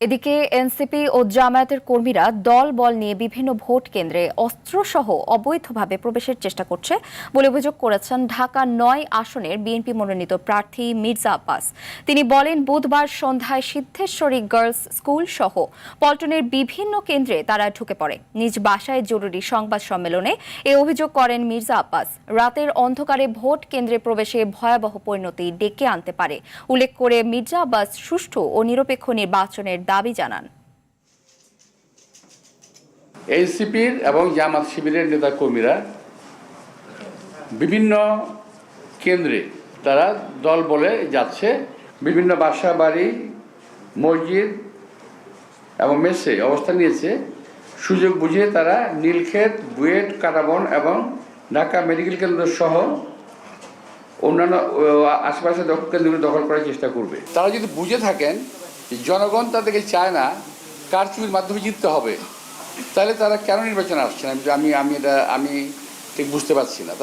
এদিকে এনসিপি ও জামায়াতের কর্মীরা দল বল নিয়ে বিভিন্ন ভোট কেন্দ্রে অস্ত্রসহ অবৈধভাবে প্রবেশের চেষ্টা করছে বলে অভিযোগ করেছেন ঢাকা ৯ আসনের বিএনপি মনোনীত প্রার্থী মির্জা আব্বাস। তিনি বলেন, বুধবার সন্ধ্যায় সিদ্ধেশ্বরী গার্লস স্কুল সহ পল্টনের বিভিন্ন কেন্দ্রে তারা ঢুকে পড়ে। নিজ বাসায় জরুরি সংবাদ সম্মেলনে এ অভিযোগ করেন মির্জা আব্বাস। রাতের অন্ধকারে ভোট কেন্দ্রে প্রবেশে ভয়াবহ পরিণতি ডেকে আনতে পারে উল্লেখ করে মির্জা আব্বাস সুষ্ঠু ও নিরপেক্ষ নির্বাচনের দাবি জানান। এনসিপির এবং জামাত শিবিরের নেতাকর্মীরা বিভিন্ন কেন্দ্রে তারা দল বলে যাচ্ছে, বিভিন্ন বাসা বাড়ি মসজিদ এবং মেসে অবস্থান নিয়েছে। সুযোগ বুঝে তারা নীলক্ষেত, বুয়েট, কাটাবন এবং ঢাকা মেডিকেল কেন্দ্র সহ অন্যান্য আশেপাশে কেন্দ্রগুলো দখল করার চেষ্টা করবে। তারা যদি বুঝে থাকেন জনগণ তাদেরকে চায় না, কারচুপির মাধ্যমে জিততে হবে, তাহলে তারা কেন নির্বাচনে আসছে না আমি ঠিক বুঝতে পারছি না।